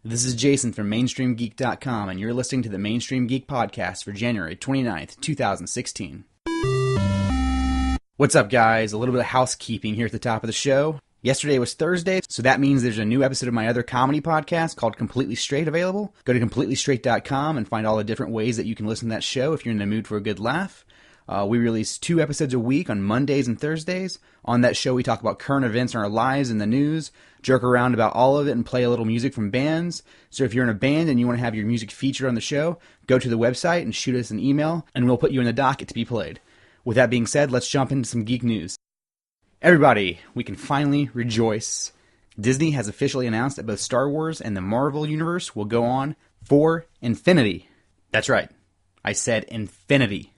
This is Jason from MainstreamGeek.com, and you're listening to the Mainstream Geek Podcast for January 29th, 2016. What's up, guys? A little bit of housekeeping here at the top of the show. Yesterday was Thursday, so that means there's a new episode of my other comedy podcast called Completely Straight available. Go to CompletelyStraight.com and find all the different ways that you can listen to that show if you're in the mood for a good laugh. We release 2 episodes a week on Mondays and Thursdays. On that show, we talk about current events in our lives and the news, joke around about all of it, and play a little music from bands. So if you're in a band and you want to have your music featured on the show, go to the website and shoot us an email, and we'll put you in the docket to be played. With that being said, let's jump into some geek news. Everybody, we can finally rejoice. Disney has officially announced that both Star Wars and the Marvel Universe will go on for infinity. That's right. I said infinity.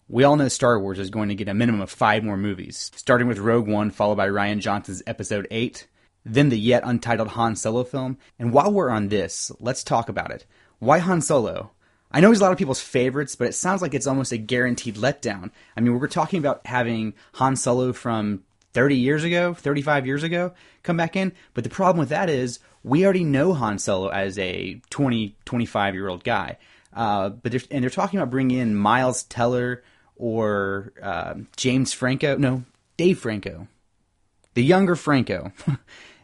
We all know Star Wars is going to get a minimum of 5 more movies, starting with Rogue One, followed by Rian Johnson's Episode 8, then the yet untitled Han Solo film. And while we're on this, let's talk about it. Why Han Solo? I know he's a lot of people's favorites, but it sounds like it's almost a guaranteed letdown. I mean, we're talking about having Han Solo from 30 years ago, 35 years ago, come back in. But the problem with that is we already know Han Solo as a 20, 25-year-old guy. But they're talking about bringing in Miles Teller or Dave Franco. The younger Franco.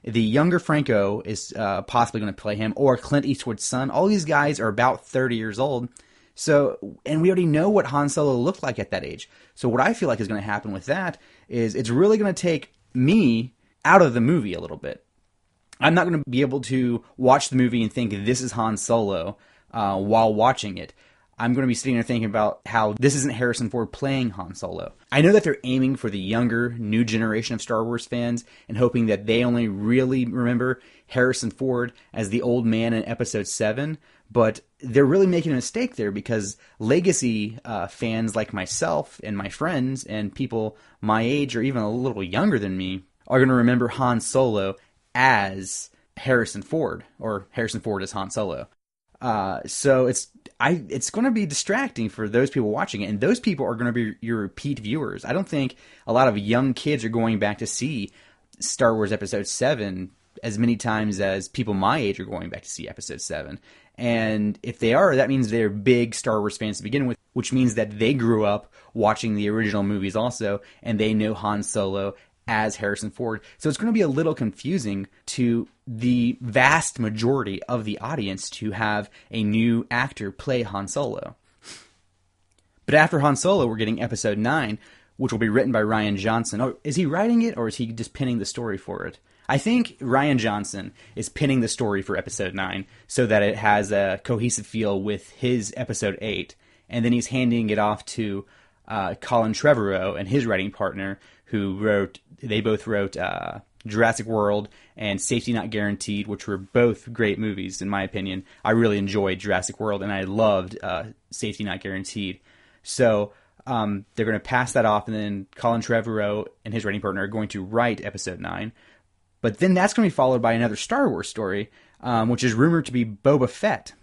The younger Franco is possibly going to play him, or Clint Eastwood's son. All these guys are about 30 years old. So, and we already know what Han Solo looked like at that age. So what I feel like is going to happen with that is it's really going to take me out of the movie a little bit. I'm not going to be able to watch the movie and think this is Han Solo while watching it. I'm going to be sitting there thinking about how this isn't Harrison Ford playing Han Solo. I know that they're aiming for the younger, new generation of Star Wars fans and hoping that they only really remember Harrison Ford as the old man in Episode 7, but they're really making a mistake there because legacy fans like myself and my friends and people my age or even a little younger than me are going to remember Han Solo as Harrison Ford, or Harrison Ford as Han Solo. So it's going to be distracting for those people watching it, and those people are going to be your repeat viewers. I don't think a lot of young kids are going back to see Star Wars Episode 7 as many times as people my age are going back to see Episode 7. And if they are, that means they're big Star Wars fans to begin with, which means that they grew up watching the original movies also, and they know Han Solo as Harrison Ford. So it's going to be a little confusing to the vast majority of the audience to have a new actor play Han Solo. But after Han Solo, we're getting Episode 9, which will be written by Rian Johnson. Oh, is he writing it, or is he just penning the story for it? I think Rian Johnson is penning the story for Episode 9 so that it has a cohesive feel with his Episode 8, and then he's handing it off to Colin Trevorrow and his writing partner, they both wrote Jurassic World and Safety Not Guaranteed, which were both great movies, in my opinion. I really enjoyed Jurassic World, and I loved Safety Not Guaranteed. So they're going to pass that off, and then Colin Trevorrow and his writing partner are going to write Episode 9. But then that's going to be followed by another Star Wars story, which is rumored to be Boba Fett.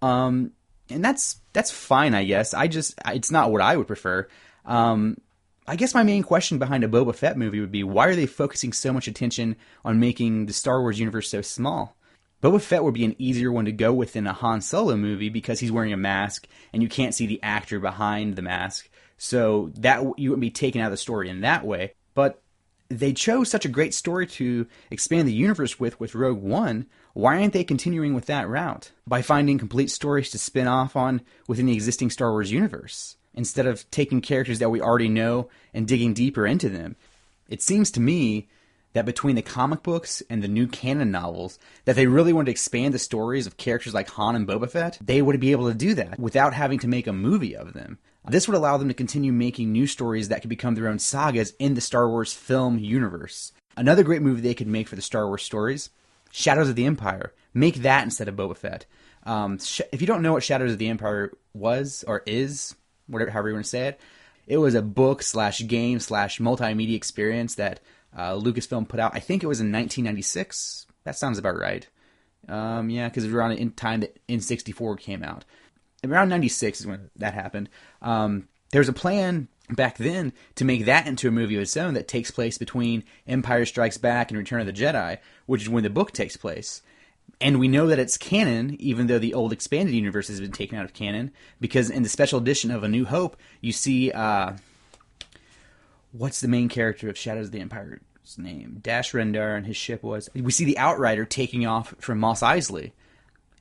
And that's fine, I guess. It's not what I would prefer. I guess my main question behind a Boba Fett movie would be, why are they focusing so much attention on making the Star Wars universe so small? Boba Fett would be an easier one to go with in a Han Solo movie because he's wearing a mask and you can't see the actor behind the mask. So that you wouldn't be taken out of the story in that way. But they chose such a great story to expand the universe with Rogue One. Why aren't they continuing with that route by finding complete stories to spin off on within the existing Star Wars universe, instead of taking characters that we already know and digging deeper into them? It seems to me that between the comic books and the new canon novels, that they really wanted to expand the stories of characters like Han and Boba Fett, they would be able to do that without having to make a movie of them. This would allow them to continue making new stories that could become their own sagas in the Star Wars film universe. Another great movie they could make for the Star Wars stories, Shadows of the Empire. Make that instead of Boba Fett. If you don't know what Shadows of the Empire was, or is, however you want to say it, it was a book/game/multimedia experience that Lucasfilm put out. I think it was in 1996. That sounds about right. Yeah, because it was around in time that N64 came out. Around 96 is when that happened. There was a plan back then to make that into a movie of its own that takes place between Empire Strikes Back and Return of the Jedi, which is when the book takes place. And we know that it's canon, even though the old expanded universe has been taken out of canon, because in the special edition of A New Hope, you see, what's the main character of Shadows of the Empire's name? Dash Rendar, and his ship was... We see the Outrider taking off from Mos Eisley.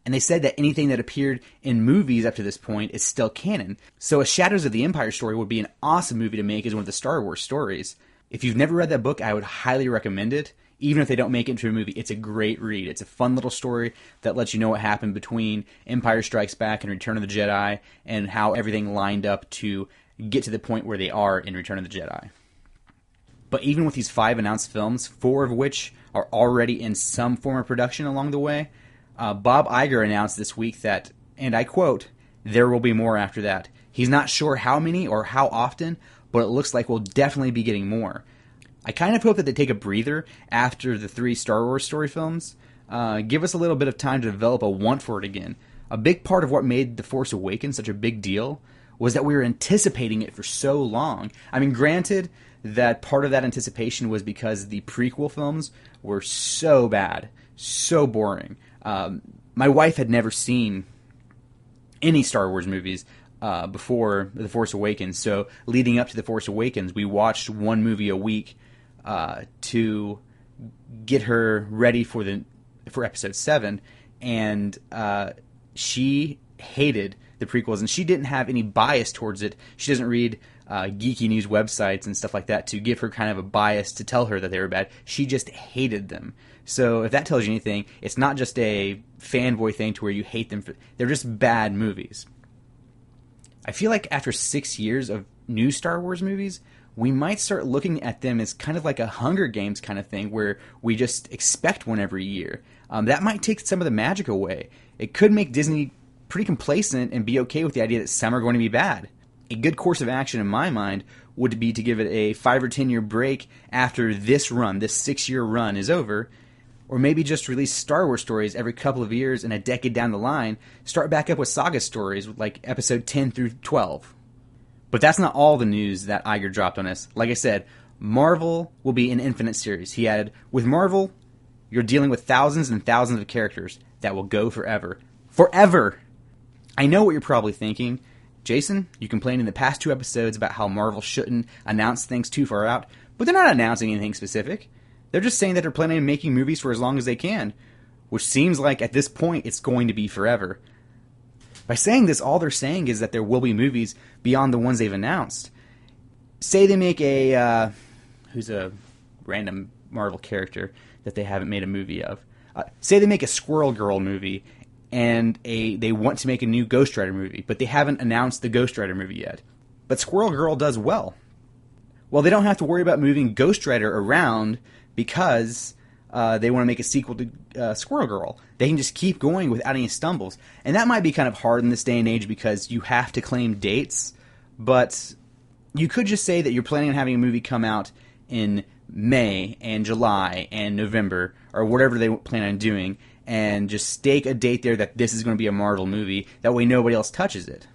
And they said that anything that appeared in movies up to this point is still canon. So a Shadows of the Empire story would be an awesome movie to make as one of the Star Wars stories. If you've never read that book, I would highly recommend it. Even if they don't make it into a movie, it's a great read. It's a fun little story that lets you know what happened between Empire Strikes Back and Return of the Jedi, and how everything lined up to get to the point where they are in Return of the Jedi. But even with these 5 announced films, 4 of which are already in some form of production along the way, Bob Iger announced this week that, and I quote, "There will be more after that. He's not sure how many or how often, but it looks like we'll definitely be getting more." I kind of hope that they take a breather after the 3 Star Wars story films. Give us a little bit of time to develop a want for it again. A big part of what made The Force Awakens such a big deal was that we were anticipating it for so long. I mean, granted that part of that anticipation was because the prequel films were so bad, so boring. My wife had never seen any Star Wars movies before The Force Awakens, so leading up to The Force Awakens, we watched one movie a week to get her ready for episode 7, and she hated the prequels, and she didn't have any bias towards it. She doesn't read geeky news websites and stuff like that to give her kind of a bias to tell her that they were bad. She just hated them. So if that tells you anything, it's not just a fanboy thing to where you hate them. They're just bad movies. I feel like after 6 years of new Star Wars movies, we might start looking at them as kind of like a Hunger Games kind of thing, where we just expect one every year. That might take some of the magic away. It could make Disney pretty complacent and be okay with the idea that some are going to be bad. A good course of action in my mind would be to give it a 5 or 10 year break after this 6-year run is over, or maybe just release Star Wars stories every couple of years and a decade down the line, start back up with saga stories like episode 10 through 12. But that's not all the news that Iger dropped on us. Like I said, Marvel will be an infinite series. He added, with Marvel, you're dealing with thousands and thousands of characters that will go forever. Forever! I know what you're probably thinking. Jason, you complained in the past 2 episodes about how Marvel shouldn't announce things too far out, but they're not announcing anything specific. They're just saying that they're planning on making movies for as long as they can, which seems like at this point it's going to be forever. By saying this, all they're saying is that there will be movies beyond the ones they've announced. Say they make who's a random Marvel character that they haven't made a movie of. Say they make a Squirrel Girl movie, and they want to make a new Ghost Rider movie, but they haven't announced the Ghost Rider movie yet. But Squirrel Girl does well. Well, they don't have to worry about moving Ghost Rider around because they want to make a sequel to Squirrel Girl. They can just keep going without any stumbles. And that might be kind of hard in this day and age because you have to claim dates, but you could just say that you're planning on having a movie come out in May and July and November, or whatever they plan on doing, and just stake a date there that this is going to be a Marvel movie. That way nobody else touches it.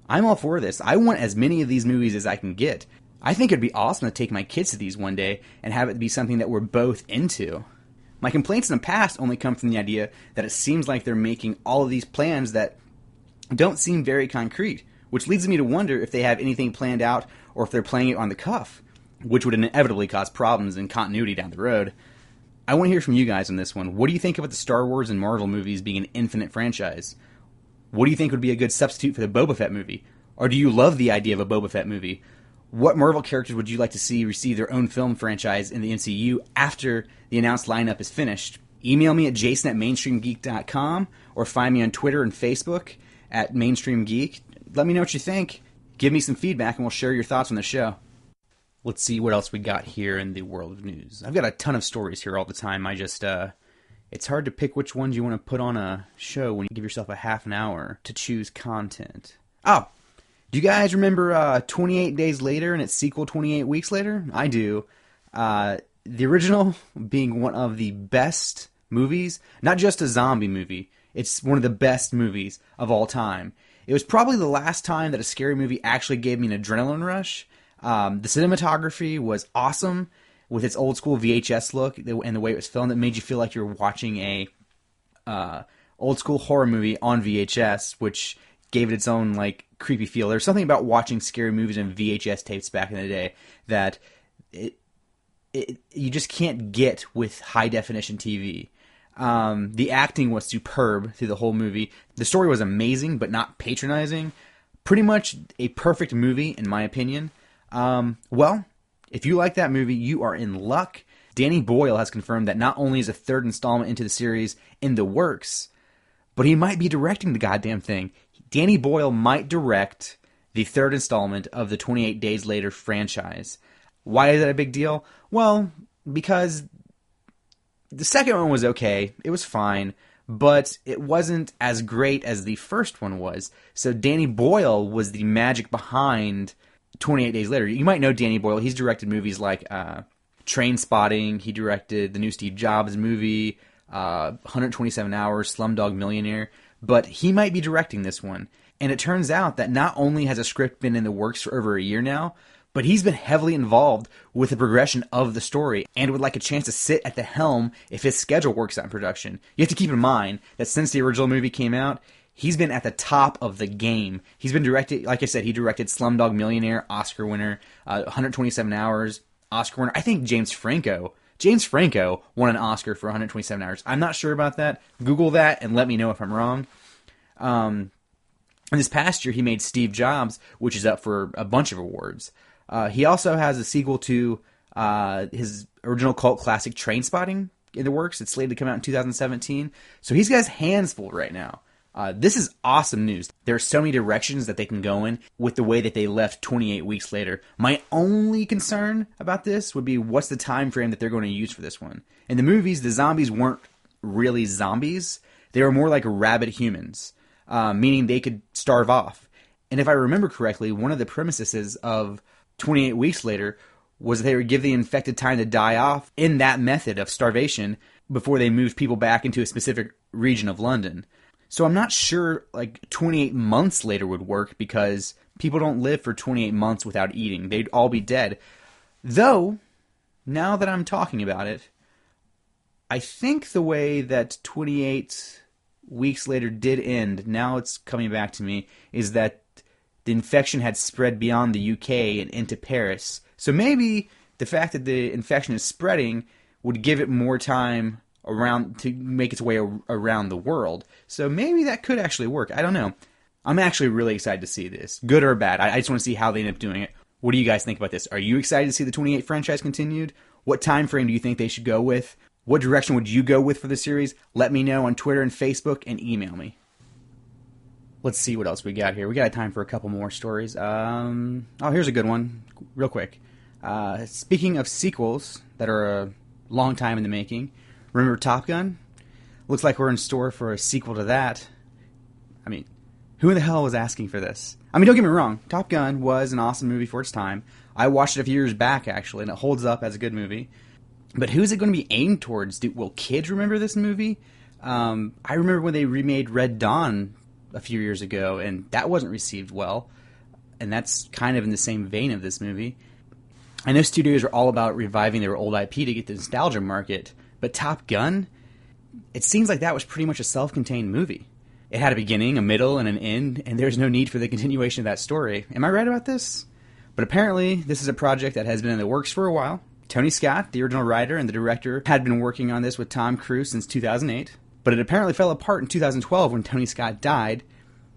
I'm all for this. I want as many of these movies as I can get. I think it'd be awesome to take my kids to these one day and have it be something that we're both into. My complaints in the past only come from the idea that it seems like they're making all of these plans that don't seem very concrete, which leads me to wonder if they have anything planned out or if they're playing it on the cuff, which would inevitably cause problems in continuity down the road. I want to hear from you guys on this one. What do you think about the Star Wars and Marvel movies being an infinite franchise? What do you think would be a good substitute for the Boba Fett movie? Or do you love the idea of a Boba Fett movie? What Marvel characters would you like to see receive their own film franchise in the MCU after the announced lineup is finished? Email me at jason@mainstreamgeek.com or find me on Twitter and Facebook at Mainstream Geek. Let me know what you think. Give me some feedback and we'll share your thoughts on the show. Let's see what else we got here in the world of news. I've got a ton of stories here all the time. It's hard to pick which ones you want to put on a show when you give yourself a half an hour to choose content. Oh, do you guys remember 28 Days Later and its sequel 28 Weeks Later? I do. The original being one of the best movies, not just a zombie movie. It's one of the best movies of all time. It was probably the last time that a scary movie actually gave me an adrenaline rush. The cinematography was awesome with its old school VHS look and the way it was filmed. It made you feel like you were watching a old school horror movie on VHS, which gave it its own like creepy feel. There's something about watching scary movies on VHS tapes back in the day that you just can't get with high definition TV. The acting was superb through the whole movie. The story was amazing, but not patronizing. Pretty much a perfect movie, in my opinion. Well, if you like that movie, you are in luck. Danny Boyle has confirmed that not only is a third installment into the series in the works, but he might be directing the goddamn thing. Danny Boyle might direct the third installment of the 28 Days Later franchise. Why is that a big deal? Well, because the second one was okay. It was fine, but it wasn't as great as the first one was. So Danny Boyle was the magic behind 28 Days Later. You might know Danny Boyle. He's directed movies like Trainspotting. He directed the new Steve Jobs movie, 127 Hours, Slumdog Millionaire. But he might be directing this one. And it turns out that not only has a script been in the works for over a year now, but he's been heavily involved with the progression of the story and would like a chance to sit at the helm if his schedule works out in production. You have to keep in mind that since the original movie came out, he's been at the top of the game. He's been directed, like I said, he directed Slumdog Millionaire, Oscar winner, 127 Hours, Oscar winner. I think James Franco won an Oscar for 127 Hours. I'm not sure about that. Google that and let me know if I'm wrong. And this past year, he made Steve Jobs, which is up for a bunch of awards. He also has a sequel to his original cult classic Trainspotting in the works. It's slated to come out in 2017. So he's got his hands full right now. This is awesome news. There are so many directions that they can go in with the way that they left 28 weeks later. My only concern about this would be what's the time frame that they're going to use for this one. In the movies, the zombies weren't really zombies. They were more like rabid humans, meaning they could starve off. And if I remember correctly, one of the premises of 28 weeks later was that they would give the infected time to die off in that method of starvation before they moved people back into a specific region of London. So I'm not sure like 28 months later would work because people don't live for 28 months without eating. They'd all be dead. Though, now that I'm talking about it, I think the way that 28 weeks later did end, now it's coming back to me, is that the infection had spread beyond the UK and into Paris. So maybe the fact that the infection is spreading would give it more time around to make its way around the world. So maybe that could actually work. I don't know. I'm actually really excited to see this. Good or bad. I just want to see how they end up doing it. What do you guys think about this? Are you excited to see the 28 franchise continued? What time frame do you think they should go with? What direction would you go with for the series? Let me know on Twitter and Facebook and email me. Let's see what else we got here. We got time for a couple more stories. Here's a good one. Real quick. Speaking of sequels that are a long time in the making, remember Top Gun? Looks like we're in store for a sequel to that. I mean, who in the hell was asking for this? I mean, don't get me wrong. Top Gun was an awesome movie for its time. I watched it a few years back, actually, and it holds up as a good movie. But who's it going to be aimed towards? Will kids remember this movie? I remember when they remade Red Dawn a few years ago, and that wasn't received well. And that's kind of in the same vein of this movie. I know studios are all about reviving their old IP to get the nostalgia market, but Top Gun, it seems like that was pretty much a self-contained movie. It had a beginning, a middle, and an end, and there's no need for the continuation of that story. Am I right about this? But apparently, this is a project that has been in the works for a while. Tony Scott, the original writer and the director, had been working on this with Tom Cruise since 2008. But it apparently fell apart in 2012 when Tony Scott died.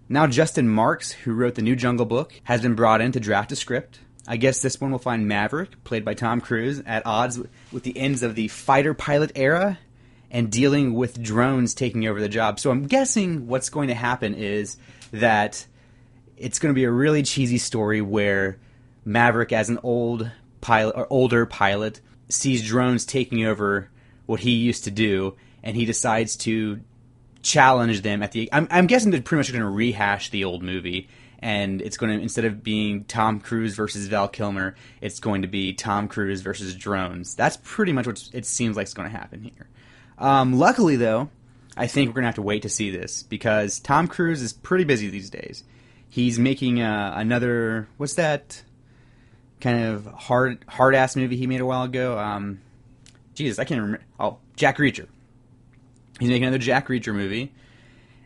Now Justin Marks, who wrote the new Jungle Book, has been brought in to draft a script. I guess this one will find Maverick, played by Tom Cruise, at odds with the ends of the fighter pilot era and dealing with drones taking over the job. So I'm guessing what's going to happen is that it's going to be a really cheesy story where Maverick, as an older pilot, sees drones taking over what he used to do, and he decides to challenge them at the... I'm guessing they're pretty much going to rehash the old movie, and it's going to, instead of being Tom Cruise versus Val Kilmer, it's going to be Tom Cruise versus drones. That's pretty much what it seems like is going to happen here. Luckily, though, I think we're going to have to wait to see this, because Tom Cruise is pretty busy these days. He's making another... What's that kind of hard-ass movie he made a while ago? Jesus, I can't remember. Oh, Jack Reacher. He's making another Jack Reacher movie.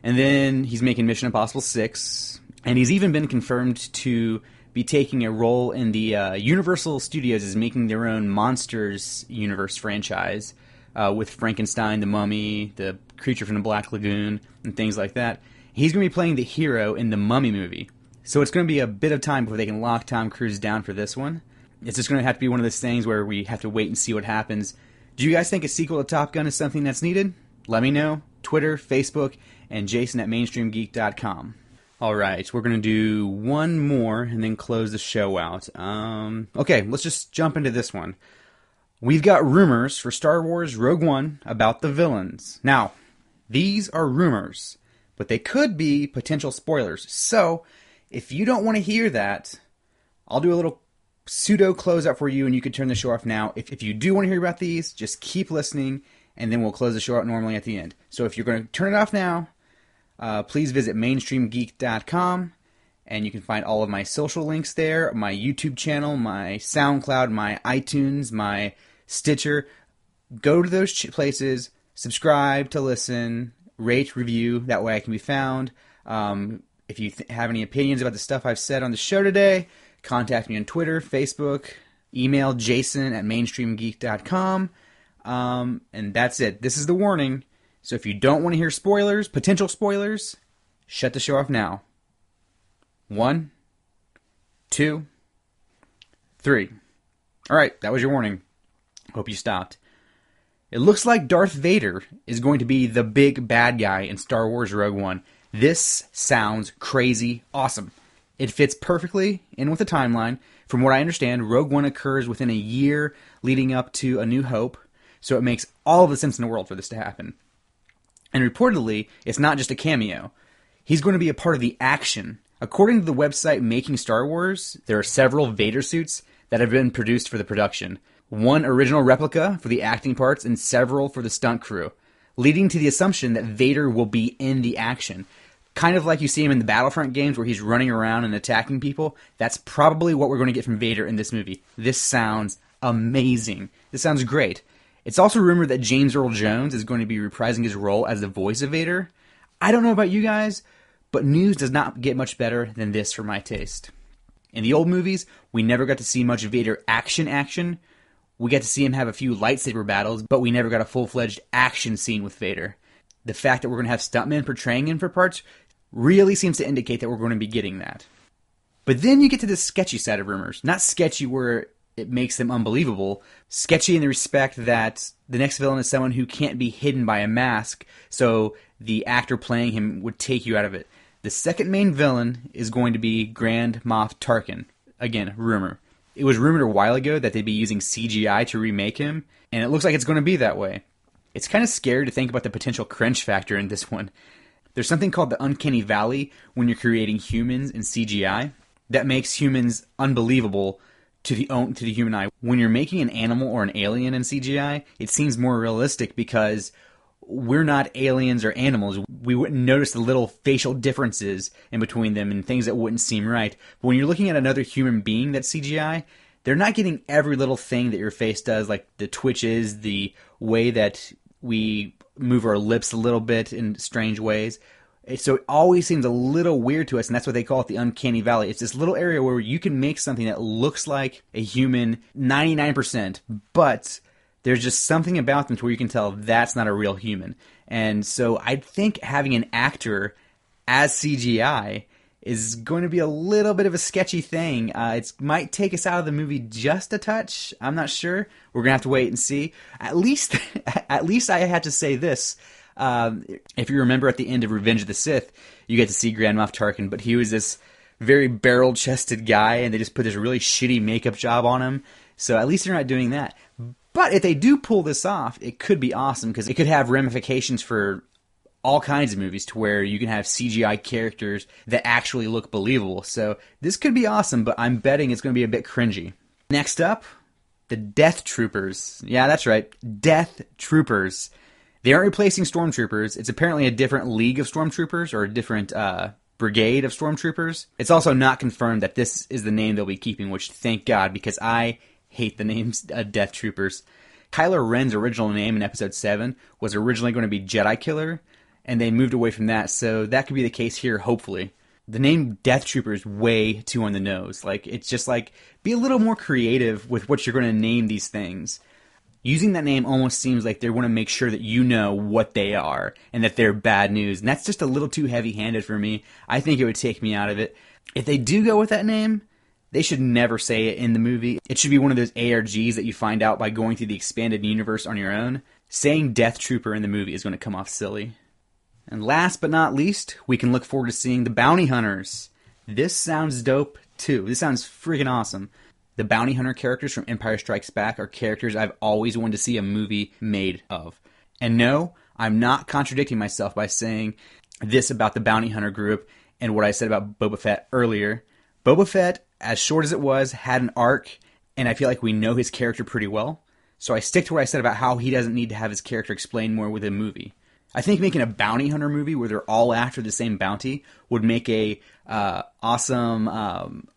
And then he's making Mission Impossible 6. And he's even been confirmed to be taking a role in the Universal Studios is making their own Monsters universe franchise with Frankenstein, the Mummy, the Creature from the Black Lagoon, and things like that. He's going to be playing the hero in the Mummy movie. So it's going to be a bit of time before they can lock Tom Cruise down for this one. It's just going to have to be one of those things where we have to wait and see what happens. Do you guys think a sequel to Top Gun is something that's needed? Let me know. Twitter, Facebook, and Jason at MainstreamGeek.com. All right, we're going to do one more and then close the show out. Okay, let's just jump into this one. We've got rumors for Star Wars Rogue One about the villains. Now, these are rumors, but they could be potential spoilers. So, if you don't want to hear that, I'll do a little pseudo closeout for you and you can turn the show off now. If you do want to hear about these, just keep listening and then we'll close the show out normally at the end. So if you're going to turn it off now, please visit MainstreamGeek.com and you can find all of my social links there, my YouTube channel, my SoundCloud, my iTunes, my Stitcher. Go to those places, subscribe to listen, rate, review, that way I can be found. If you have any opinions about the stuff I've said on the show today, contact me on Twitter, Facebook, email Jason at MainstreamGeek.com. And that's it. This is the warning. So if you don't want to hear spoilers, potential spoilers, shut the show off now. 1, 2, 3. All right, that was your warning. Hope you stopped. It looks like Darth Vader is going to be the big bad guy in Star Wars Rogue One. This sounds crazy awesome. It fits perfectly in with the timeline. From what I understand, Rogue One occurs within a year leading up to A New Hope, so it makes all of the sense in the world for this to happen. And reportedly, it's not just a cameo. He's going to be a part of the action. According to the website Making Star Wars, there are several Vader suits that have been produced for the production. One original replica for the acting parts and several for the stunt crew, leading to the assumption that Vader will be in the action. Kind of like you see him in the Battlefront games where he's running around and attacking people. That's probably what we're going to get from Vader in this movie. This sounds amazing. This sounds great. It's also rumored that James Earl Jones is going to be reprising his role as the voice of Vader. I don't know about you guys, but news does not get much better than this for my taste. In the old movies, we never got to see much Vader action. We got to see him have a few lightsaber battles, but we never got a full-fledged action scene with Vader. The fact that we're going to have stuntmen portraying him for parts really seems to indicate that we're going to be getting that. But then you get to the sketchy side of rumors. Not sketchy where it makes them unbelievable. Sketchy in the respect that the next villain is someone who can't be hidden by a mask, so the actor playing him would take you out of it. The second main villain is going to be Grand Moff Tarkin. Again, rumor. It was rumored a while ago that they'd be using CGI to remake him, and it looks like it's going to be that way. It's kind of scary to think about the potential cringe factor in this one. There's something called the uncanny valley when you're creating humans in CGI that makes humans unbelievable to the human eye. When you're making an animal or an alien in CGI, it seems more realistic because we're not aliens or animals. We wouldn't notice the little facial differences in between them and things that wouldn't seem right. But when you're looking at another human being that's CGI, they're not getting every little thing that your face does, like the twitches, the way that we move our lips a little bit in strange ways. So it always seems a little weird to us, and that's what they call it the uncanny valley. It's this little area where you can make something that looks like a human 99%, but there's just something about them to where you can tell that's not a real human. And so I think having an actor as CGI is going to be a little bit of a sketchy thing. It might take us out of the movie just a touch. I'm not sure. We're going to have to wait and see. At least I had to say this. If you remember at the end of Revenge of the Sith, you get to see Grand Moff Tarkin, but he was this very barrel-chested guy, and they just put this really shitty makeup job on him. So at least they're not doing that. But if they do pull this off, it could be awesome, because it could have ramifications for all kinds of movies to where you can have CGI characters that actually look believable. So this could be awesome, but I'm betting it's going to be a bit cringy. Next up, the Death Troopers. Yeah, that's right. Death Troopers. They aren't replacing Stormtroopers. It's apparently a different league of Stormtroopers or a different brigade of Stormtroopers. It's also not confirmed that this is the name they'll be keeping, which thank God, because I hate the names Death Troopers. Kylo Ren's original name in Episode 7 was originally going to be Jedi Killer, and they moved away from that, so that could be the case here, hopefully. The name Death Trooper is way too on the nose. Like, it's just like, be a little more creative with what you're going to name these things. Using that name almost seems like they want to make sure that you know what they are and that they're bad news. And that's just a little too heavy-handed for me. I think it would take me out of it. If they do go with that name, they should never say it in the movie. It should be one of those ARGs that you find out by going through the expanded universe on your own. Saying Death Trooper in the movie is going to come off silly. And last but not least, we can look forward to seeing the Bounty Hunters. This sounds dope, too. This sounds freaking awesome. The Bounty Hunter characters from Empire Strikes Back are characters I've always wanted to see a movie made of. And no, I'm not contradicting myself by saying this about the Bounty Hunter group and what I said about Boba Fett earlier. Boba Fett, as short as it was, had an arc, and I feel like we know his character pretty well. So I stick to what I said about how he doesn't need to have his character explained more with a movie. I think making a bounty hunter movie where they're all after the same bounty would make a awesome,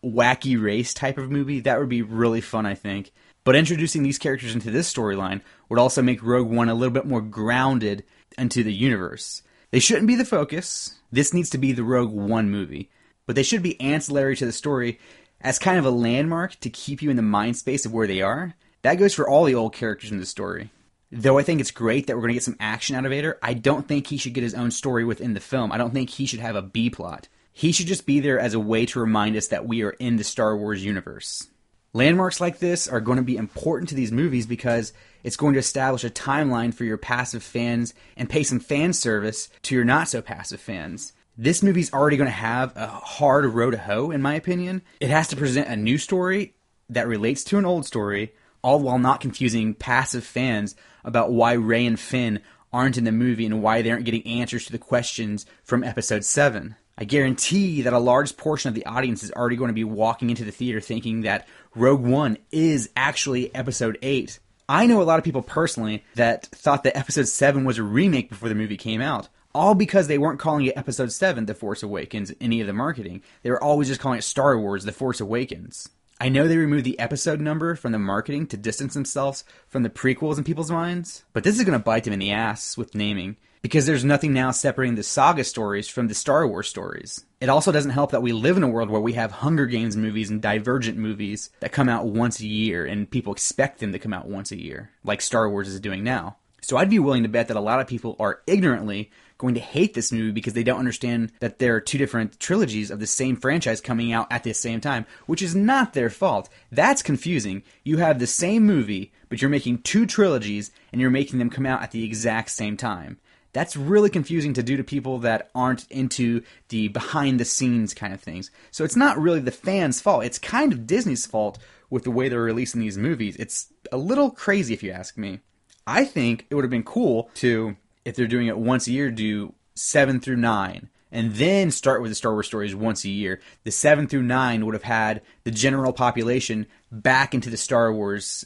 wacky race type of movie. That would be really fun, I think. But introducing these characters into this storyline would also make Rogue One a little bit more grounded into the universe. They shouldn't be the focus. This needs to be the Rogue One movie. But they should be ancillary to the story as kind of a landmark to keep you in the mind space of where they are. That goes for all the old characters in the story. Though I think it's great that we're going to get some action out of Vader, I don't think he should get his own story within the film. I don't think he should have a B-plot. He should just be there as a way to remind us that we are in the Star Wars universe. Landmarks like this are going to be important to these movies because it's going to establish a timeline for your passive fans and pay some fan service to your not-so-passive fans. This movie's already going to have a hard road to hoe, in my opinion. It has to present a new story that relates to an old story, all while not confusing passive fans about why Rey and Finn aren't in the movie and why they aren't getting answers to the questions from Episode 7. I guarantee that a large portion of the audience is already going to be walking into the theater thinking that Rogue One is actually Episode 8. I know a lot of people personally that thought that Episode 7 was a remake before the movie came out, all because they weren't calling it Episode 7, The Force Awakens, any of the marketing. They were always just calling it Star Wars, The Force Awakens. I know they removed the episode number from the marketing to distance themselves from the prequels in people's minds, but this is going to bite them in the ass with naming, because there's nothing now separating the saga stories from the Star Wars stories. It also doesn't help that we live in a world where we have Hunger Games movies and Divergent movies that come out once a year, and people expect them to come out once a year, like Star Wars is doing now. So I'd be willing to bet that a lot of people are ignorantly going to hate this movie because they don't understand that there are two different trilogies of the same franchise coming out at the same time, which is not their fault. That's confusing. You have the same movie, but you're making two trilogies, and you're making them come out at the exact same time. That's really confusing to do to people that aren't into the behind-the-scenes kind of things. So it's not really the fans' fault. It's kind of Disney's fault with the way they're releasing these movies. It's a little crazy if you ask me. I think it would have been cool to, if they're doing it once a year, do 7 through 9, and then start with the Star Wars stories once a year. The 7 through 9 would have had the general population back into the Star Wars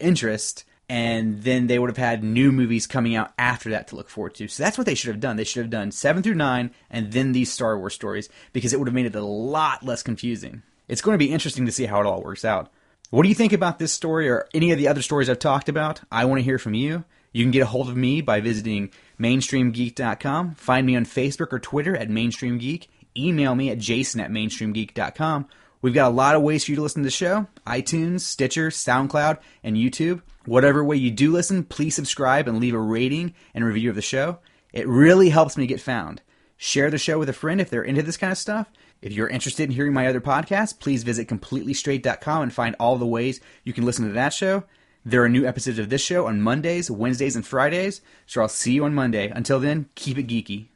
interest, and then they would have had new movies coming out after that to look forward to. So that's what they should have done. They should have done 7 through 9, and then these Star Wars stories, because it would have made it a lot less confusing. It's going to be interesting to see how it all works out. What do you think about this story or any of the other stories I've talked about? I want to hear from you. You can get a hold of me by visiting mainstreamgeek.com. Find me on Facebook or Twitter at Mainstream Geek. Email me at jason@mainstreamgeek.com. We've got a lot of ways for you to listen to the show. iTunes, Stitcher, SoundCloud, and YouTube. Whatever way you do listen, please subscribe and leave a rating and review of the show. It really helps me get found. Share the show with a friend if they're into this kind of stuff. If you're interested in hearing my other podcasts, please visit CompletelyStraight.com and find all the ways you can listen to that show. There are new episodes of this show on Mondays, Wednesdays, and Fridays, so I'll see you on Monday. Until then, keep it geeky.